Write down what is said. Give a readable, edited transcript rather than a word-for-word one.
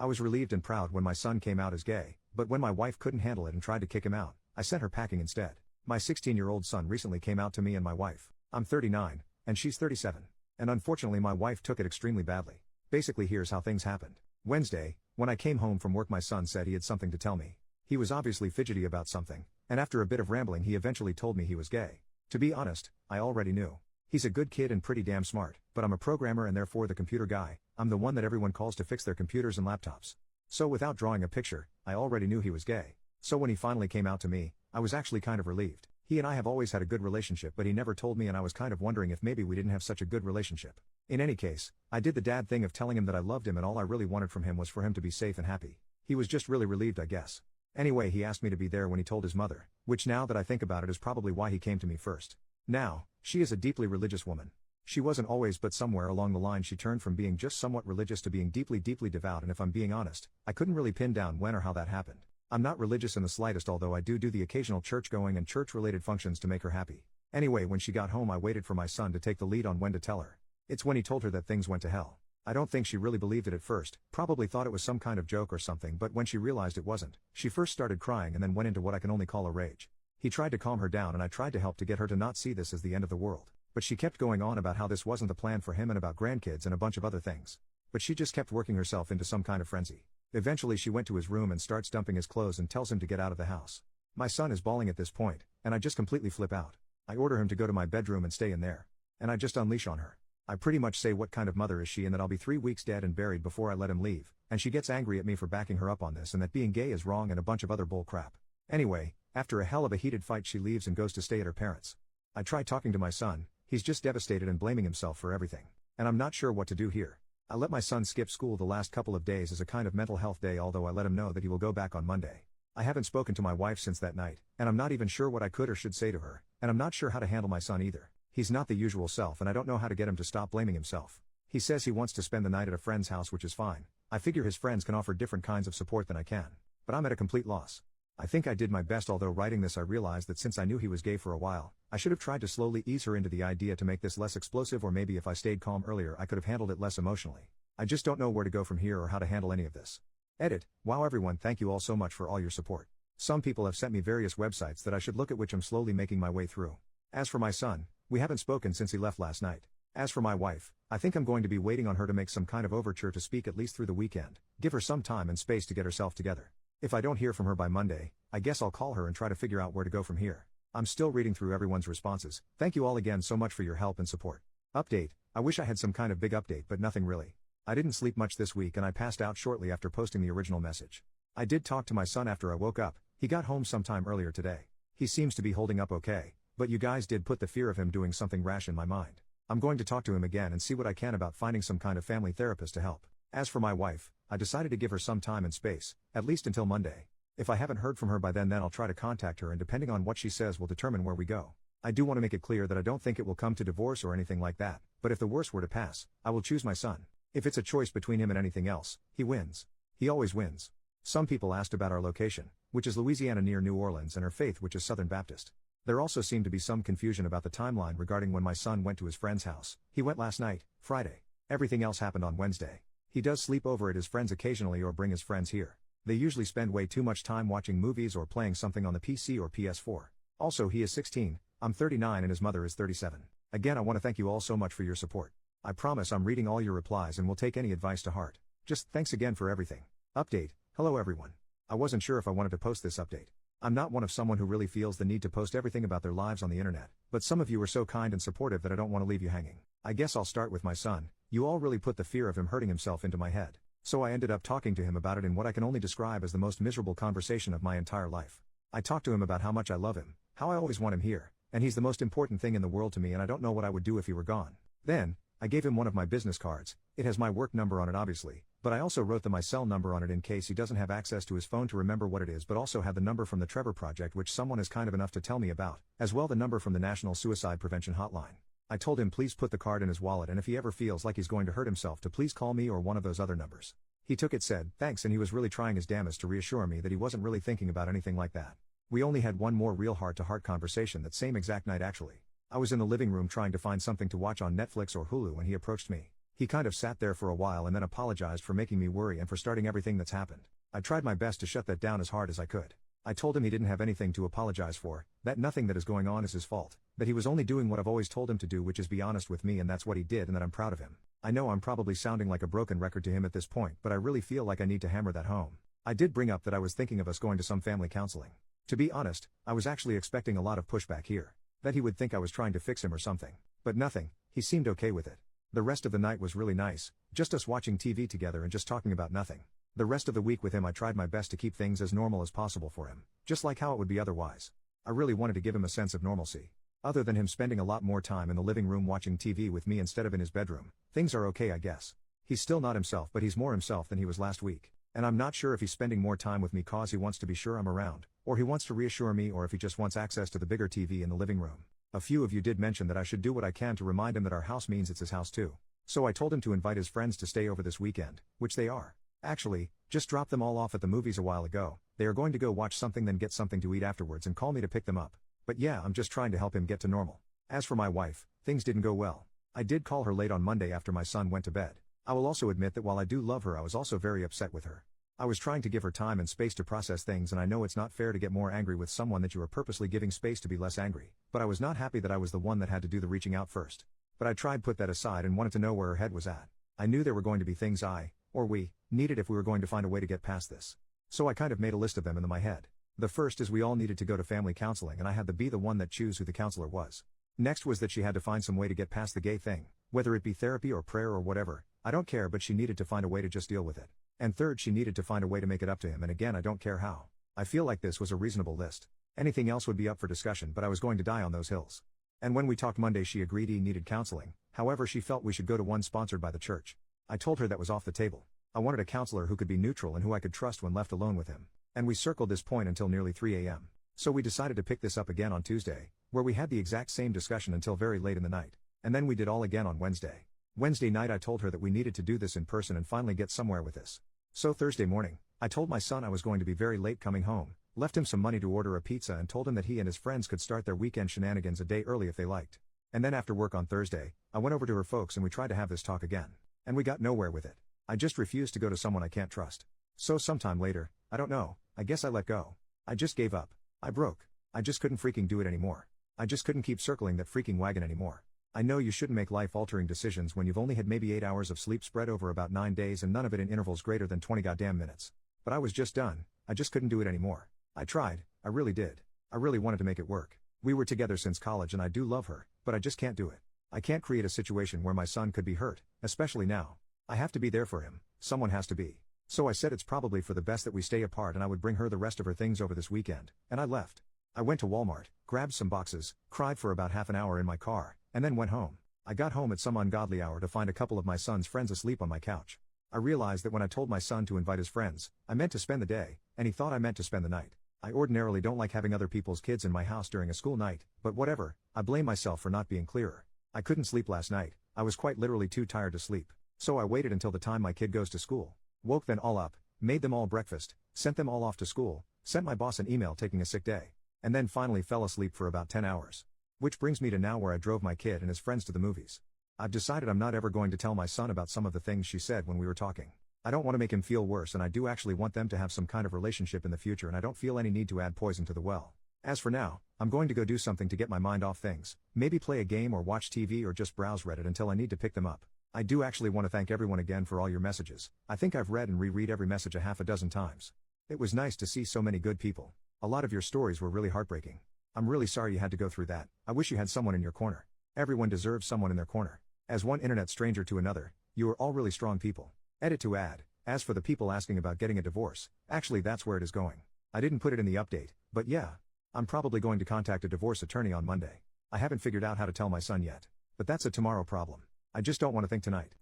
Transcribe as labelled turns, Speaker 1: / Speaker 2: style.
Speaker 1: I was relieved and proud when my son came out as gay, but when my wife couldn't handle it and tried to kick him out, I sent her packing instead. My 16-year-old son recently came out to me and my wife. I'm 39, and she's 37. And unfortunately my wife took it extremely badly. Basically here's how things happened. Wednesday, when I came home from work my son said he had something to tell me. He was obviously fidgety about something, and after a bit of rambling he eventually told me he was gay. To be honest, I already knew. He's a good kid and pretty damn smart, but I'm a programmer and therefore the computer guy. I'm the one that everyone calls to fix their computers and laptops. So without drawing a picture, I already knew he was gay. So when he finally came out to me, I was actually kind of relieved. He and I have always had a good relationship but he never told me and I was kind of wondering if maybe we didn't have such a good relationship. In any case, I did the dad thing of telling him that I loved him and all I really wanted from him was for him to be safe and happy. He was just really relieved I guess. Anyway he asked me to be there when he told his mother, which now that I think about it is probably why he came to me first. Now, she is a deeply religious woman. She wasn't always but somewhere along the line she turned from being just somewhat religious to being deeply devout and if I'm being honest, I couldn't really pin down when or how that happened. I'm not religious in the slightest although I do the occasional church-going and church-related functions to make her happy. Anyway when she got home I waited for my son to take the lead on when to tell her. It's when he told her that things went to hell. I don't think she really believed it at first, probably thought it was some kind of joke or something but when she realized it wasn't, she first started crying and then went into what I can only call a rage. He tried to calm her down and I tried to help to get her to not see this as the end of the world. But she kept going on about how this wasn't the plan for him and about grandkids and a bunch of other things. But she just kept working herself into some kind of frenzy. Eventually she went to his room and starts dumping his clothes and tells him to get out of the house. My son is bawling at this point, and I just completely flip out. I order him to go to my bedroom and stay in there. And I just unleash on her. I pretty much say what kind of mother is she and that I'll be 3 weeks dead and buried before I let him leave, and she gets angry at me for backing her up on this and that being gay is wrong and a bunch of other bull crap. Anyway, after a hell of a heated fight she leaves and goes to stay at her parents'. I try talking to my son. He's just devastated and blaming himself for everything. And I'm not sure what to do here. I let my son skip school the last couple of days as a kind of mental health day although I let him know that he will go back on Monday. I haven't spoken to my wife since that night, and I'm not even sure what I could or should say to her, and I'm not sure how to handle my son either. He's not the usual self and I don't know how to get him to stop blaming himself. He says he wants to spend the night at a friend's house which is fine. I figure his friends can offer different kinds of support than I can. But I'm at a complete loss. I think I did my best although writing this I realized that since I knew he was gay for a while, I should have tried to slowly ease her into the idea to make this less explosive or maybe if I stayed calm earlier I could have handled it less emotionally. I just don't know where to go from here or how to handle any of this. Edit. Wow everyone, thank you all so much for all your support. Some people have sent me various websites that I should look at which I'm slowly making my way through. As for my son, we haven't spoken since he left last night. As for my wife, I think I'm going to be waiting on her to make some kind of overture to speak at least through the weekend, give her some time and space to get herself together. If I don't hear from her by Monday, I guess I'll call her and try to figure out where to go from here. I'm still reading through everyone's responses. Thank you all again so much for your help and support. Update. I wish I had some kind of big update but nothing really. I didn't sleep much this week and I passed out shortly after posting the original message. I did talk to my son after I woke up. He got home sometime earlier today. He seems to be holding up okay, but you guys did put the fear of him doing something rash in my mind. I'm going to talk to him again and see what I can about finding some kind of family therapist to help. As for my wife, I decided to give her some time and space, at least until Monday. If I haven't heard from her by then I'll try to contact her and depending on what she says will determine where we go. I do want to make it clear that I don't think it will come to divorce or anything like that, but if the worst were to pass, I will choose my son. If it's a choice between him and anything else, he wins. He always wins. Some people asked about our location, which is Louisiana near New Orleans, and our faith, which is Southern Baptist. There also seemed to be some confusion about the timeline regarding when my son went to his friend's house. He went last night, Friday. Everything else happened on Wednesday. He does sleep over at his friends occasionally or bring his friends here. They usually spend way too much time watching movies or playing something on the PC or PS4. Also he is 16, I'm 39 and his mother is 37. Again I want to thank you all so much for your support. I promise I'm reading all your replies and will take any advice to heart. Just thanks again for everything. Update. Hello everyone. I wasn't sure if I wanted to post this update. I'm not one of someone who really feels the need to post everything about their lives on the internet, but some of you are so kind and supportive that I don't want to leave you hanging. I guess I'll start with my son. You all really put the fear of him hurting himself into my head. So I ended up talking to him about it in what I can only describe as the most miserable conversation of my entire life. I talked to him about how much I love him, how I always want him here, and he's the most important thing in the world to me and I don't know what I would do if he were gone. Then, I gave him one of my business cards. It has my work number on it obviously, but I also wrote my cell number on it in case he doesn't have access to his phone to remember what it is, but also had the number from the Trevor Project which someone is kind of enough to tell me about, as well the number from the National Suicide Prevention Hotline. I told him please put the card in his wallet and if he ever feels like he's going to hurt himself to please call me or one of those other numbers. He took it, said thanks, and he was really trying his damnedest to reassure me that he wasn't really thinking about anything like that. We only had one more real heart-to-heart conversation that same exact night actually. I was in the living room trying to find something to watch on Netflix or Hulu when he approached me. He kind of sat there for a while and then apologized for making me worry and for starting everything that's happened. I tried my best to shut that down as hard as I could. I told him he didn't have anything to apologize for, that nothing that is going on is his fault, that he was only doing what I've always told him to do, which is be honest with me, and that's what he did, and that I'm proud of him. I know I'm probably sounding like a broken record to him at this point, but I really feel like I need to hammer that home. I did bring up that I was thinking of us going to some family counseling. To be honest, I was actually expecting a lot of pushback here. That he would think I was trying to fix him or something. But nothing, he seemed okay with it. The rest of the night was really nice, just us watching TV together and just talking about nothing. The rest of the week with him I tried my best to keep things as normal as possible for him, just like how it would be otherwise. I really wanted to give him a sense of normalcy. Other than him spending a lot more time in the living room watching TV with me instead of in his bedroom, things are okay, I guess. He's still not himself, but he's more himself than he was last week. And I'm not sure if he's spending more time with me cause he wants to be sure I'm around, or he wants to reassure me, or if he just wants access to the bigger TV in the living room. A few of you did mention that I should do what I can to remind him that our house means it's his house too. So I told him to invite his friends to stay over this weekend, which they are. Actually, just dropped them all off at the movies a while ago. They are going to go watch something, then get something to eat afterwards and call me to pick them up. But yeah, I'm just trying to help him get to normal. As for my wife, things didn't go well. I did call her late on Monday after my son went to bed. I will also admit that while I do love her, I was also very upset with her. I was trying to give her time and space to process things, and I know it's not fair to get more angry with someone that you are purposely giving space to be less angry, but I was not happy that I was the one that had to do the reaching out first. But I tried put that aside and wanted to know where her head was at. I knew there were going to be things we needed if we were going to find a way to get past this. So I kind of made a list of them in my head. The first is we all needed to go to family counseling, and I had to be the one that choose who the counselor was. Next was that she had to find some way to get past the gay thing, whether it be therapy or prayer or whatever, I don't care, but she needed to find a way to just deal with it. And third, she needed to find a way to make it up to him, and again, I don't care how. I feel like this was a reasonable list. Anything else would be up for discussion, but I was going to die on those hills. And when we talked Monday, she agreed he needed counseling, however she felt we should go to one sponsored by the church. I told her that was off the table. I wanted a counselor who could be neutral and who I could trust when left alone with him. And we circled this point until nearly 3 a.m. So we decided to pick this up again on Tuesday, where we had the exact same discussion until very late in the night. And then we did all again on Wednesday. Wednesday night I told her that we needed to do this in person and finally get somewhere with this. So Thursday morning, I told my son I was going to be very late coming home, left him some money to order a pizza and told him that he and his friends could start their weekend shenanigans a day early if they liked. And then after work on Thursday, I went over to her folks and we tried to have this talk again. And we got nowhere with it. I just refused to go to someone I can't trust. So sometime later, I don't know, I guess I let go. I just gave up. I broke. I just couldn't freaking do it anymore. I just couldn't keep circling that freaking wagon anymore. I know you shouldn't make life-altering decisions when you've only had maybe 8 hours of sleep spread over about 9 days and none of it in intervals greater than 20 goddamn minutes. But I was just done. I just couldn't do it anymore. I tried, I really did. I really wanted to make it work. We were together since college and I do love her, but I just can't do it. I can't create a situation where my son could be hurt, especially now. I have to be there for him, someone has to be. So I said it's probably for the best that we stay apart and I would bring her the rest of her things over this weekend, and I left. I went to Walmart, grabbed some boxes, cried for about half an hour in my car, and then went home. I got home at some ungodly hour to find a couple of my son's friends asleep on my couch. I realized that when I told my son to invite his friends, I meant to spend the day, and he thought I meant to spend the night. I ordinarily don't like having other people's kids in my house during a school night, but whatever, I blame myself for not being clearer. I couldn't sleep last night, I was quite literally too tired to sleep. So I waited until the time my kid goes to school. Woke them all up, made them all breakfast, sent them all off to school, sent my boss an email taking a sick day, and then finally fell asleep for about 10 hours. Which brings me to now where I drove my kid and his friends to the movies. I've decided I'm not ever going to tell my son about some of the things she said when we were talking. I don't want to make him feel worse, and I do actually want them to have some kind of relationship in the future, and I don't feel any need to add poison to the well. As for now, I'm going to go do something to get my mind off things, maybe play a game or watch TV or just browse Reddit until I need to pick them up. I do actually want to thank everyone again for all your messages. I think I've read and reread every message a half a dozen times. It was nice to see so many good people. A lot of your stories were really heartbreaking. I'm really sorry you had to go through that. I wish you had someone in your corner. Everyone deserves someone in their corner. As one internet stranger to another, you are all really strong people. Edit to add. As for the people asking about getting a divorce, actually that's where it is going. I didn't put it in the update, but yeah. I'm probably going to contact a divorce attorney on Monday. I haven't figured out how to tell my son yet. But that's a tomorrow problem. I just don't want to think tonight.